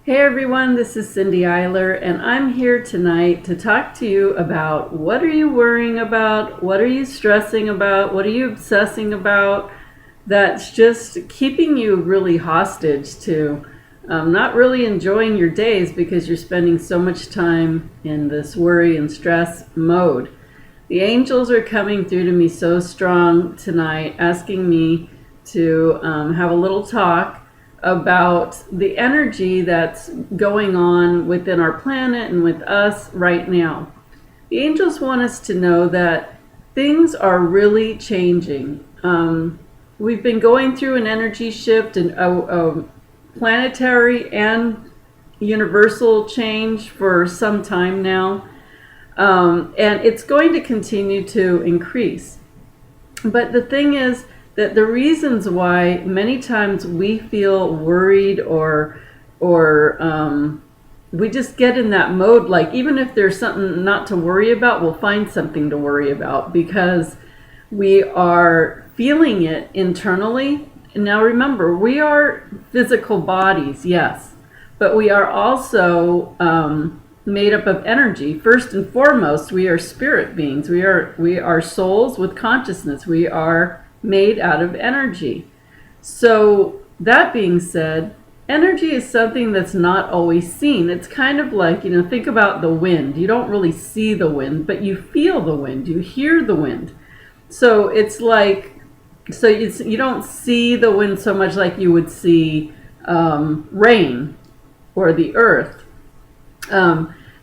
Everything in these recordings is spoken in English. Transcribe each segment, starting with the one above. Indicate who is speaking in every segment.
Speaker 1: Hey everyone, this is Cindy Eiler, and I'm here tonight to talk to you about what are you worrying about, what are you stressing about, what are you obsessing about that's just keeping you really hostage to not really enjoying your days because you're spending so much time in this worry and stress mode. The angels are coming through to me so strong tonight, asking me to have a little talk about the energy that's going on within our planet and with us right now. The angels want us to know that things are really changing. We've been going through an energy shift and a planetary and universal change for some time now. And it's going to continue to increase. But the thing is that the reasons why many times we feel worried or we just get in that mode, like even if there's something not to worry about, we'll find something to worry about because we are feeling it internally. And now remember, we are physical bodies, yes, but we are also made up of energy. First and foremost, we are spirit beings. We are souls with consciousness. We are made out of energy. So that being said, energy is something that's not always seen. It's kind of like, think about the wind. You don't really see the wind, but you feel the wind. You hear the wind. So it's like, you don't see the wind so much like you would see rain or the earth.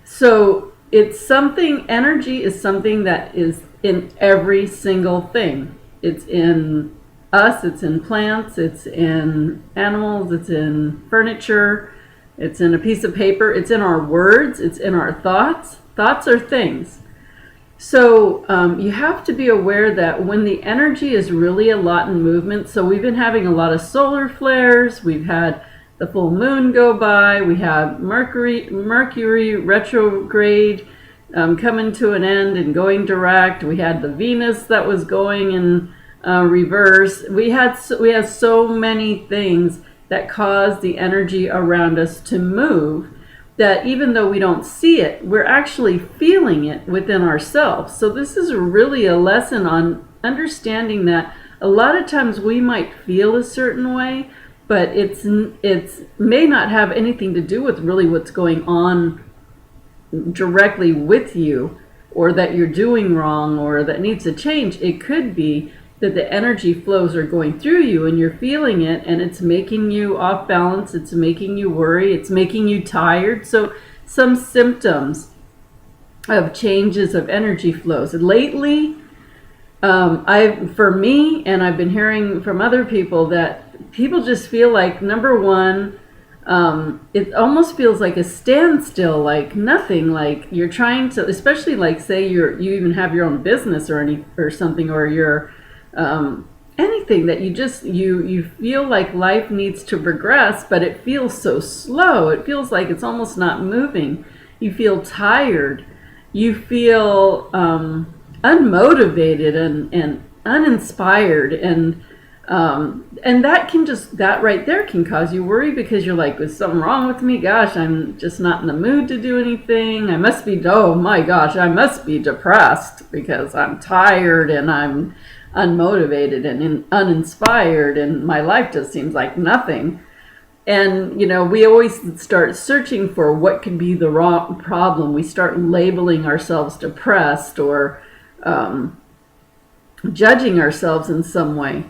Speaker 1: So it's something, energy is something that is in every single thing. It's in us, it's in plants, it's in animals, it's in furniture, it's in a piece of paper, it's in our words, it's in our thoughts. Thoughts are things. So you have to be aware that when the energy is really a lot in movement, so we've been having a lot of solar flares, we've had the full moon go by, we have Mercury retrograde coming to an end and going direct. We had the Venus that was going in reverse. We had so many things that cause the energy around us to move that even though we don't see it, we're actually feeling it within ourselves. So this is really a lesson on understanding that a lot of times we might feel a certain way, but it's may not have anything to do with really what's going on directly with you, or that you're doing wrong, or that needs to change. It could be that the energy flows are going through you and you're feeling it and it's making you off balance, it's making you worry, it's making you tired. So some symptoms of changes of energy flows. Lately, for me, and I've been hearing from other people that people just feel like, number one, it almost feels like a standstill, like nothing, like you're trying to, especially like say you even have your own business or something, or you're anything that you feel like life needs to progress, but it feels so slow. It feels like it's almost not moving. You feel tired. You feel unmotivated and uninspired, and that right there can cause you worry because you're like, is something wrong with me? Gosh, I'm just not in the mood to do anything. Oh my gosh, I must be depressed because I'm tired and I'm unmotivated and uninspired and my life just seems like nothing. And we always start searching for what could be the wrong problem. We start labeling ourselves depressed or judging ourselves in some way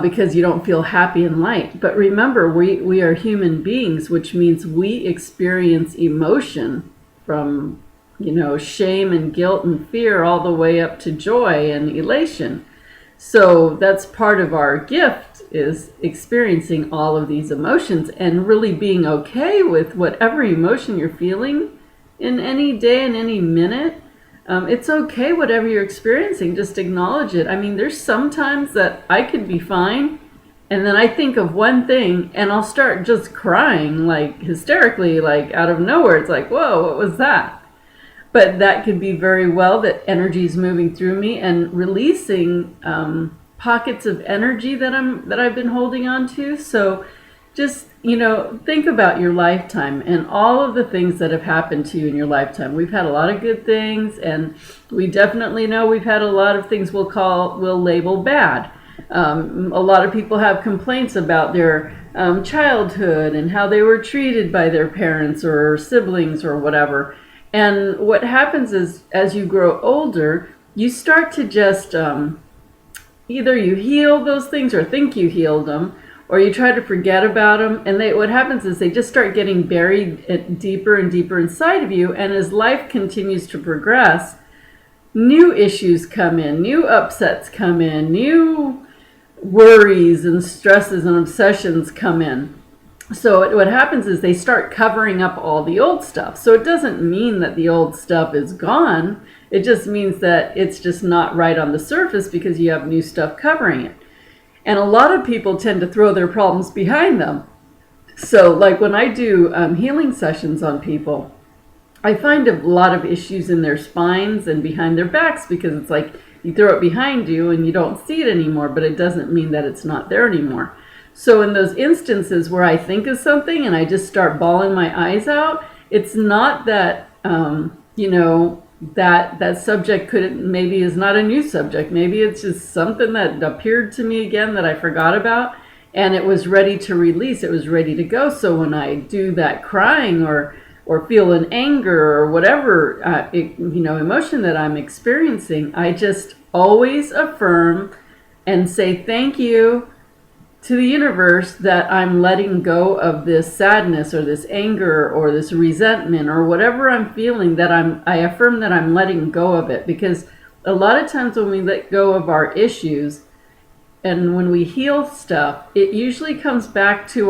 Speaker 1: because you don't feel happy and light. But remember, we are human beings, which means we experience emotion from shame and guilt and fear all the way up to joy and elation. So that's part of our gift, is experiencing all of these emotions and really being okay with whatever emotion you're feeling in any day and any minute. It's okay, whatever you're experiencing, just acknowledge it. I mean, there's sometimes that I could be fine, and then I think of one thing and I'll start just crying, like hysterically, like out of nowhere. It's like, whoa, what was that? But that could be very well that energy is moving through me and releasing pockets of energy that I've been holding on to. So just, think about your lifetime and all of the things that have happened to you in your lifetime. We've had a lot of good things, and we definitely know we've had a lot of things we'll label bad. A lot of people have complaints about their childhood and how they were treated by their parents or siblings or whatever. And what happens is, as you grow older, you start to just either you heal those things or think you healed them, or you try to forget about them. And what happens is they just start getting buried deeper and deeper inside of you. And as life continues to progress, new issues come in, new upsets come in, new worries and stresses and obsessions come in. So what happens is they start covering up all the old stuff. So it doesn't mean that the old stuff is gone. It just means that it's just not right on the surface because you have new stuff covering it. And a lot of people tend to throw their problems behind them. So like when I do healing sessions on people, I find a lot of issues in their spines and behind their backs, because it's like you throw it behind you and you don't see it anymore, but it doesn't mean that it's not there anymore. So in those instances where I think of something and I just start bawling my eyes out, it's not that, that subject maybe is not a new subject. Maybe it's just something that appeared to me again that I forgot about, and it was ready to release. It was ready to go. So when I do that crying or feel an anger or whatever, emotion that I'm experiencing, I just always affirm and say thank you to the universe that I'm letting go of this sadness or this anger or this resentment or whatever I'm feeling, that I affirm that I'm letting go of it. Because a lot of times when we let go of our issues and when we heal stuff, it usually comes back to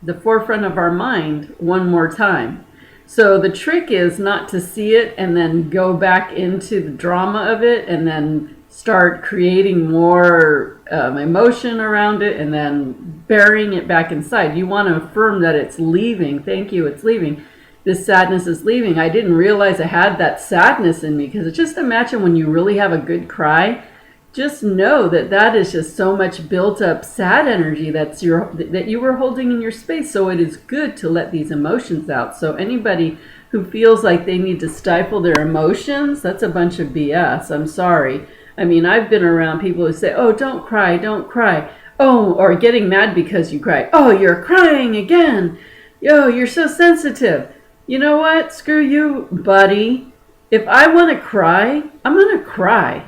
Speaker 1: the forefront of our mind one more time. So the trick is not to see it and then go back into the drama of it and then start creating more emotion around it and then burying it back inside. You want to affirm that it's leaving. Thank you, it's leaving. This sadness is leaving. I didn't realize I had that sadness in me, because just imagine when you really have a good cry, just know that is just so much built up sad energy that you were holding in your space. So it is good to let these emotions out. So anybody who feels like they need to stifle their emotions, that's a bunch of BS. I'm sorry. I mean, I've been around people who say, oh, don't cry, don't cry. Oh, or getting mad because you cry. Oh, you're crying again. Yo, you're so sensitive. You know what? Screw you, buddy. If I want to cry, I'm going to cry.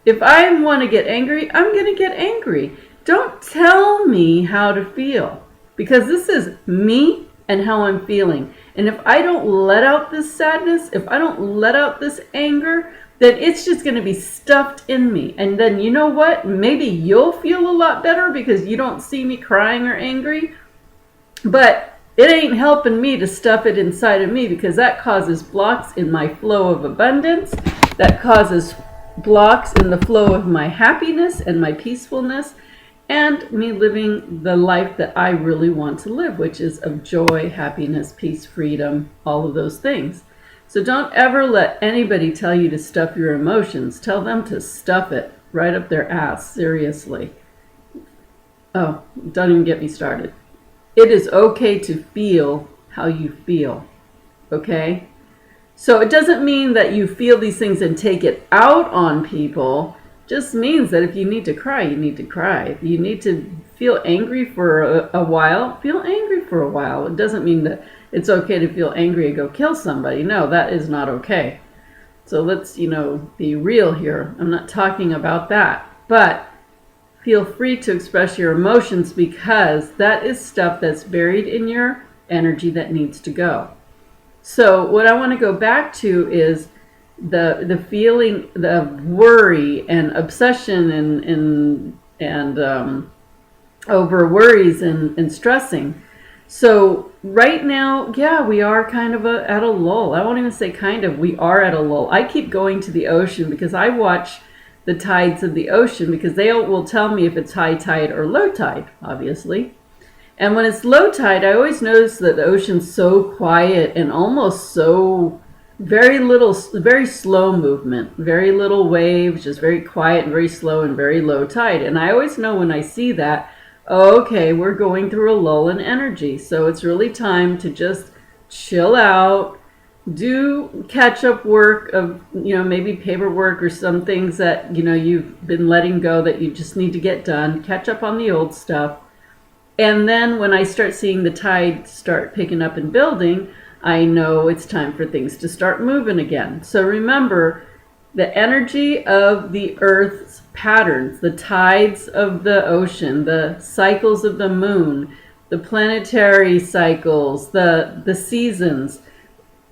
Speaker 1: If I want to get angry, I'm going to get angry. Don't tell me how to feel, because this is me and how I'm feeling. And if I don't let out this sadness, if I don't let out this anger, then it's just going to be stuffed in me. And then you know what? Maybe you'll feel a lot better because you don't see me crying or angry. But it ain't helping me to stuff it inside of me, because that causes blocks in my flow of abundance. That causes blocks in the flow of my happiness and my peacefulness, and me living the life that I really want to live, which is of joy, happiness, peace, freedom, all of those things. So don't ever let anybody tell you to stuff your emotions. Tell them to stuff it right up their ass, seriously. Oh, don't even get me started. It is okay to feel how you feel, okay? So it doesn't mean that you feel these things and take it out on people. It just means that if you need to cry, you need to cry. If you need to feel angry for a while, feel angry for a while. It doesn't mean that it's okay to feel angry and go kill somebody. No, that is not okay. So let's, be real here. I'm not talking about that. But feel free to express your emotions, because that is stuff that's buried in your energy that needs to go. So what I want to go back to is the feeling of worry and obsession and over worries and stressing. So right now, yeah, we are kind of at a lull. I won't even say kind of, we are at a lull. I keep going to the ocean because I watch the tides of the ocean, because they will tell me if it's high tide or low tide, obviously. And when it's low tide, I always notice that the ocean's so quiet and almost so very slow movement, very little waves, just very quiet and very slow and very low tide. And I always know when I see that, okay, we're going through a lull in energy. So it's really time to just chill out, do catch up work of, maybe paperwork or some things that, you've been letting go that you just need to get done, catch up on the old stuff. And then when I start seeing the tide start picking up and building, I know it's time for things to start moving again. So remember, the energy of the Earth's patterns, the tides of the ocean, the cycles of the moon, the planetary cycles, the seasons,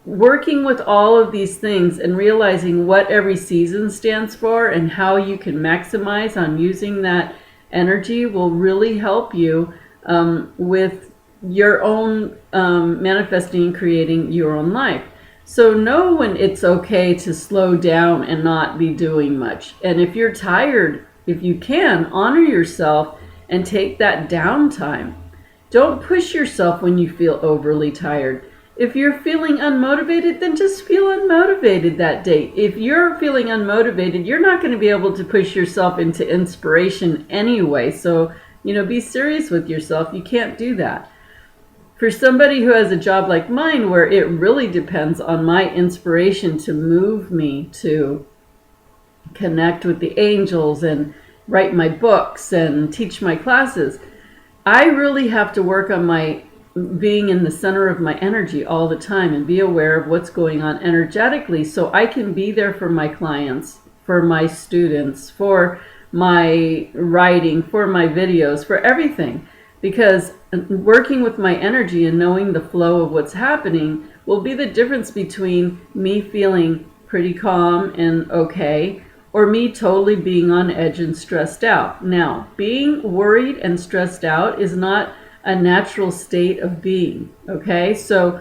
Speaker 1: working with all of these things and realizing what every season stands for and how you can maximize on using that energy will really help you with your own manifesting and creating your own life. So know when it's okay to slow down and not be doing much. And if you're tired, if you can, honor yourself and take that downtime. Don't push yourself when you feel overly tired. If you're feeling unmotivated, then just feel unmotivated that day. If you're feeling unmotivated, you're not going to be able to push yourself into inspiration anyway. So, be serious with yourself. You can't do that. For somebody who has a job like mine, where it really depends on my inspiration to move me to connect with the angels and write my books and teach my classes, I really have to work on my being in the center of my energy all the time and be aware of what's going on energetically so I can be there for my clients, for my students, for my writing, for my videos, for everything. Because working with my energy and knowing the flow of what's happening will be the difference between me feeling pretty calm and okay, or me totally being on edge and stressed out. Now, being worried and stressed out is not a natural state of being, okay? So,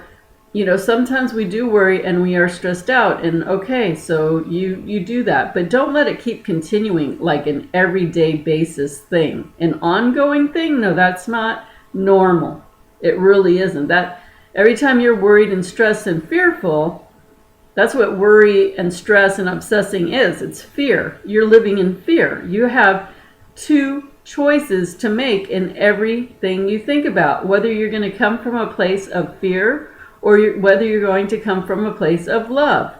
Speaker 1: sometimes we do worry and we are stressed out, and okay, so you do that, but don't let it keep continuing like an everyday basis thing, an ongoing thing. No, that's not normal. It really isn't. That every time you're worried and stressed and fearful, that's what worry and stress and obsessing is. It's fear. You're living in fear. You have two choices to make in everything you think about, whether you're going to come from a place of fear or whether you're going to come from a place of love.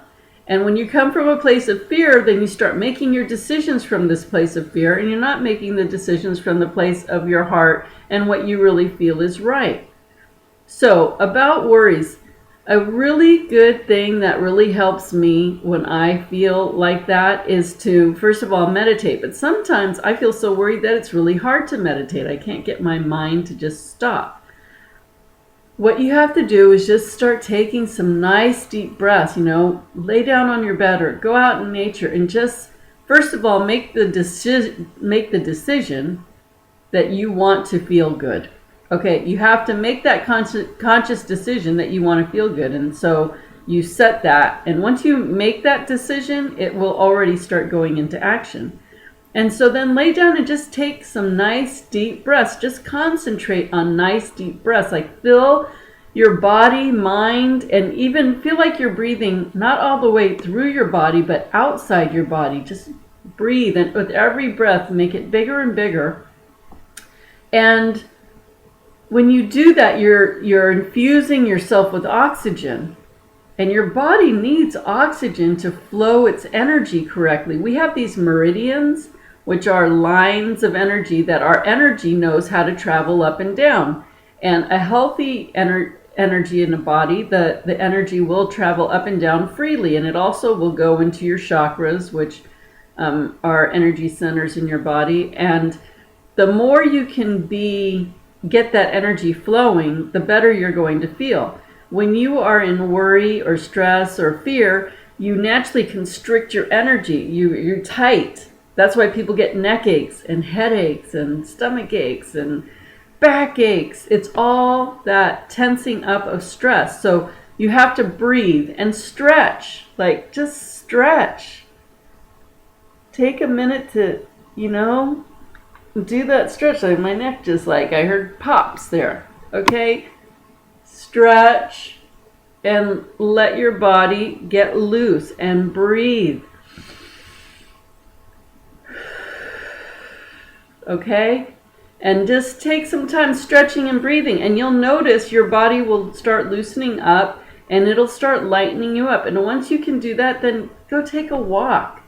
Speaker 1: And when you come from a place of fear, then you start making your decisions from this place of fear, and you're not making the decisions from the place of your heart and what you really feel is right. So, about worries, a really good thing that really helps me when I feel like that is to, first of all, meditate. But sometimes I feel so worried that it's really hard to meditate. I can't get my mind to just stop. What you have to do is just start taking some nice deep breaths, lay down on your bed or go out in nature and just, first of all, make the decision that you want to feel good. Okay, you have to make that conscious decision that you want to feel good. And so you set that. And once you make that decision, it will already start going into action. And so then lay down and just take some nice deep breaths. Just concentrate on nice deep breaths. Like fill your body, mind, and even feel like you're breathing not all the way through your body, but outside your body. Just breathe. And with every breath, make it bigger and bigger. And when you do that, you're infusing yourself with oxygen. And your body needs oxygen to flow its energy correctly. We have these meridians, which are lines of energy that our energy knows how to travel up and down. And a healthy energy in the body, the energy will travel up and down freely. And it also will go into your chakras, which are energy centers in your body. And the more you can get that energy flowing, the better you're going to feel. When you are in worry or stress or fear, you naturally constrict your energy. You're tight. That's why people get neck aches and headaches and stomach aches and back aches. It's all that tensing up of stress. So you have to breathe and stretch. Like, just stretch. Take a minute to, do that stretch. Like my neck just I heard pops there. Okay? Stretch and let your body get loose and breathe. Okay? And just take some time stretching and breathing, and you'll notice your body will start loosening up and it'll start lightening you up. And once you can do that, then go take a walk.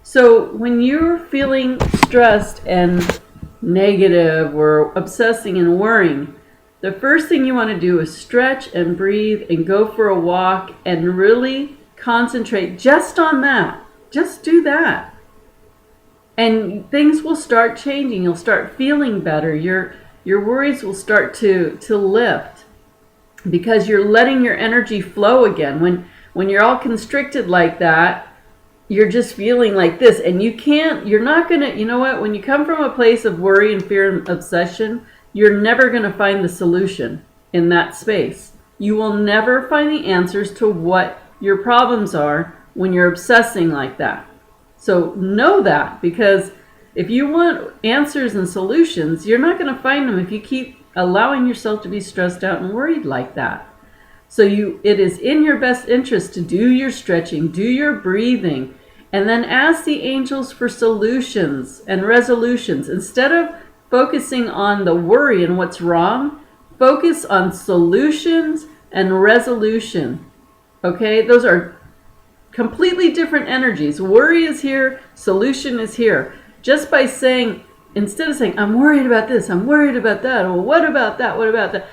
Speaker 1: So when you're feeling stressed and negative or obsessing and worrying, the first thing you want to do is stretch and breathe and go for a walk and really concentrate just on that. Just do that. And things will start changing. You'll start feeling better. Your worries will start to lift because you're letting your energy flow again. When you're all constricted like that, you're just feeling like this, and you're not gonna, you know what, when you come from a place of worry and fear and obsession, you're never gonna find the solution in that space. You will never find the answers to what your problems are when you're obsessing like that. So know that, because if you want answers and solutions, you're not gonna find them if you keep allowing yourself to be stressed out and worried like that. So it is in your best interest to do your stretching, do your breathing, and then ask the angels for solutions and resolutions. Instead of focusing on the worry and what's wrong, focus on solutions and resolution. Okay? Those are completely different energies. Worry is here, solution is here. Just by saying, instead of saying, I'm worried about this, I'm worried about that, or what about that, what about that?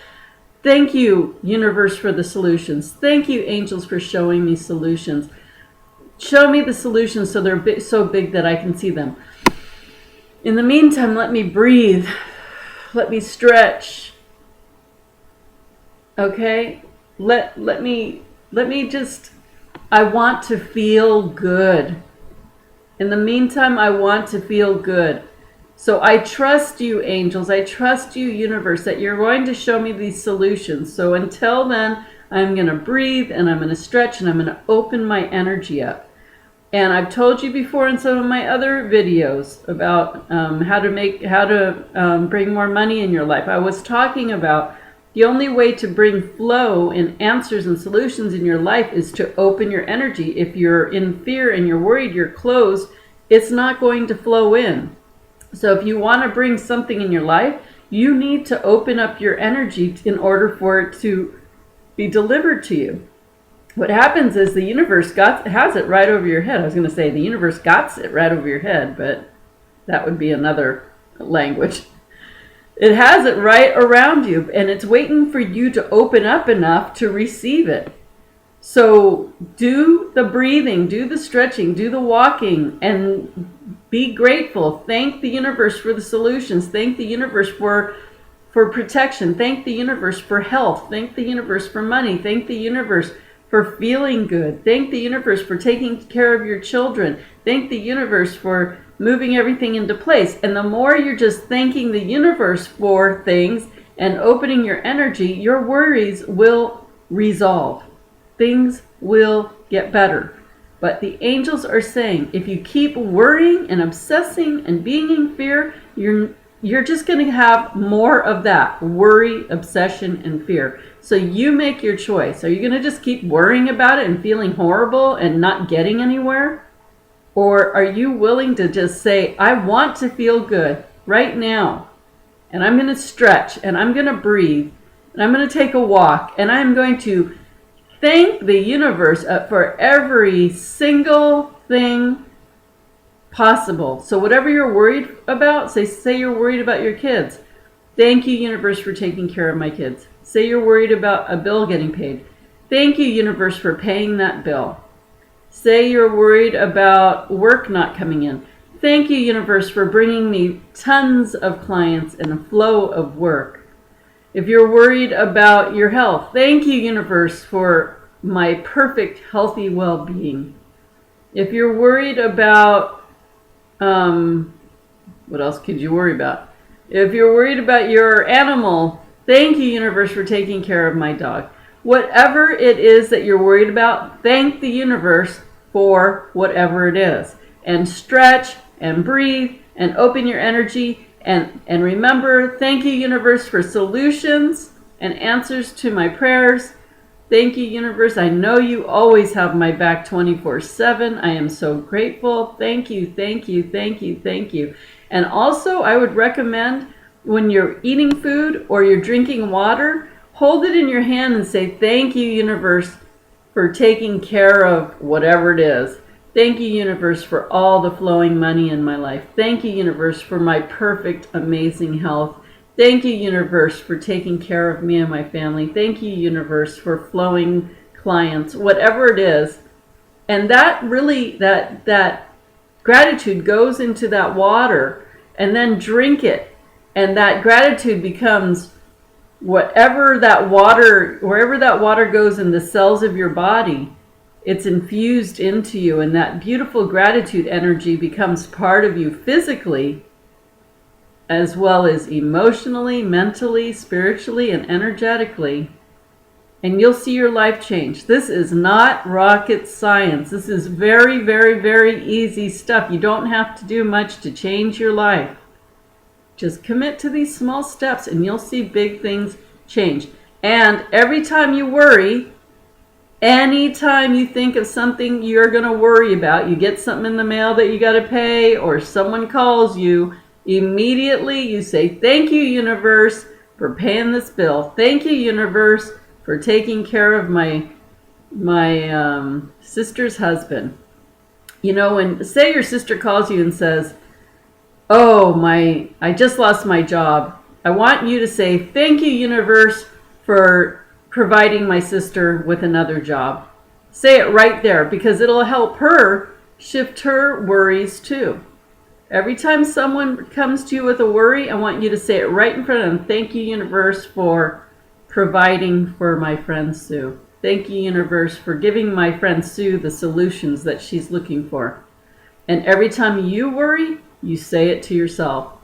Speaker 1: Thank you, universe, for the solutions. Thank you, angels, for showing me solutions. Show me the solutions so they're so big that I can see them. In the meantime, let me breathe. Let me stretch. Okay? Let me just, I want to feel good. In the meantime, I want to feel good. So I trust you, angels. I trust you, universe, that you're going to show me these solutions. So until then, I'm going to breathe and I'm going to stretch and I'm going to open my energy up. And I've told you before in some of my other videos about how to bring more money in your life. I was talking about the only way to bring flow and answers and solutions in your life is to open your energy. If you're in fear and you're worried, you're closed, it's not going to flow in. So if you want to bring something in your life, you need to open up your energy in order for it to be delivered to you. What happens is the universe has it right over your head. I was going to say the universe got it right over your head, but that would be another language. It has it right around you, and it's waiting for you to open up enough to receive it. So do the breathing, do the stretching, do the walking, and be grateful. Thank the universe for the solutions. Thank the universe for protection. Thank the universe for health. Thank the universe for money. Thank the universe for feeling good. Thank the universe for taking care of your children. Thank the universe for moving everything into place. And the more you're just thanking the universe for things and opening your energy, your worries will resolve. Things will get better. But the angels are saying, if you keep worrying and obsessing and being in fear, you're just going to have more of that worry, obsession, and fear. So you make your choice. Are you going to just keep worrying about it and feeling horrible and not getting anywhere? Or are you willing to just say, I want to feel good right now, and I'm going to stretch, and I'm going to breathe, and I'm going to take a walk, and I'm going to thank the universe for every single thing possible. So whatever you're worried about, say you're worried about your kids. Thank you, universe, for taking care of my kids. Say you're worried about a bill getting paid. Thank you, universe, for paying that bill. Say you're worried about work not coming in. Thank you, universe, for bringing me tons of clients and a flow of work. If you're worried about your health, thank you, universe, for my perfect, healthy well-being. If you're worried about, what else could you worry about? If you're worried about your animal, thank you, universe, for taking care of my dog. Whatever it is that you're worried about, thank the universe for whatever it is. And stretch and breathe and open your energy. And remember, thank you, universe, for solutions and answers to my prayers. Thank you, universe. I know you always have my back 24/7. I am so grateful. Thank you, thank you, thank you, thank you. And also, I would recommend when you're eating food or you're drinking water, hold it in your hand and say, thank you, universe, for taking care of whatever it is. Thank you, universe, for all the flowing money in my life. Thank you, universe, for my perfect, amazing health. Thank you, universe, for taking care of me and my family. Thank you, universe, for flowing clients, whatever it is. And that really, that gratitude goes into that water, and then drink it. And that gratitude becomes wherever that water goes in the cells of your body, it's infused into you, and that beautiful gratitude energy becomes part of you physically, as well as emotionally, mentally, spiritually, and energetically. And you'll see your life change. This is not rocket science. This is very, very, very easy stuff. You don't have to do much to change your life. Just commit to these small steps and you'll see big things change. And every time you worry, anytime you think of something you're going to worry about, you get something in the mail that you got to pay, or someone calls you, immediately you say, thank you, universe, for paying this bill. Thank you, universe, for taking care of my sister's husband. You know, when, say your sister calls you and says, oh, I just lost my job. I want you to say, thank you, universe, for providing my sister with another job. Say it right there, because it'll help her shift her worries too. Every time someone comes to you with a worry, I want you to say it right in front of them. Thank you, universe, for providing for my friend Sue. Thank you, universe, for giving my friend Sue the solutions that she's looking for. And every time you worry, you say it to yourself.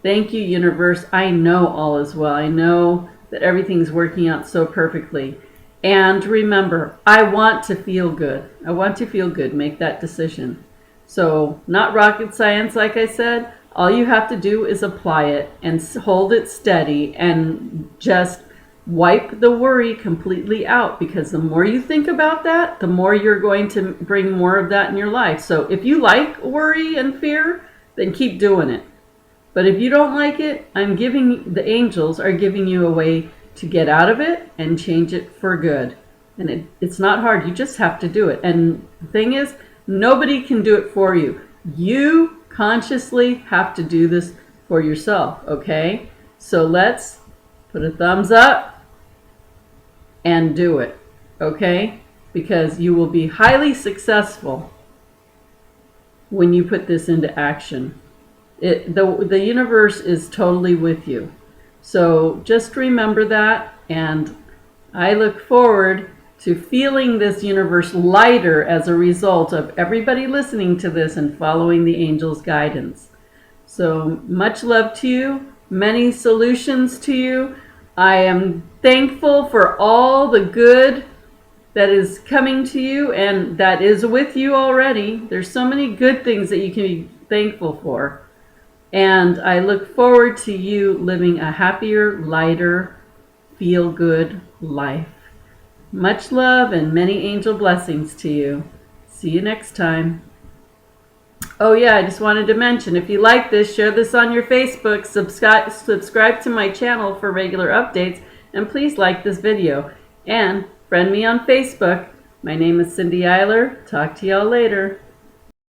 Speaker 1: Thank you, universe. I know all is well. I know that everything's working out so perfectly. And remember, I want to feel good. I want to feel good. Make that decision. So, not rocket science, like I said. All you have to do is apply it and hold it steady and just wipe the worry completely out, because the more you think about that, the more you're going to bring more of that in your life. So if you like worry and fear, then keep doing it. But if you don't like it, the angels are giving you a way to get out of it and change it for good. And it's not hard. You just have to do it. And the thing is, nobody can do it for you. You consciously have to do this for yourself, okay? So let's put a thumbs up and do it, okay? Because you will be highly successful when you put this into action. The universe is totally with you. So just remember that, and I look forward to feeling this universe lighter as a result of everybody listening to this and following the angels' guidance. So much love to you, many solutions to you. I am thankful for all the good that is coming to you and that is with you already. There's so many good things that you can be thankful for. And I look forward to you living a happier, lighter, feel-good life. Much love and many angel blessings to you. See you next time. Oh yeah, I just wanted to mention, if you like this, share this on your Facebook, subscribe to my channel for regular updates, and please like this video. And friend me on Facebook. My name is Cindy Eiler. Talk to y'all later.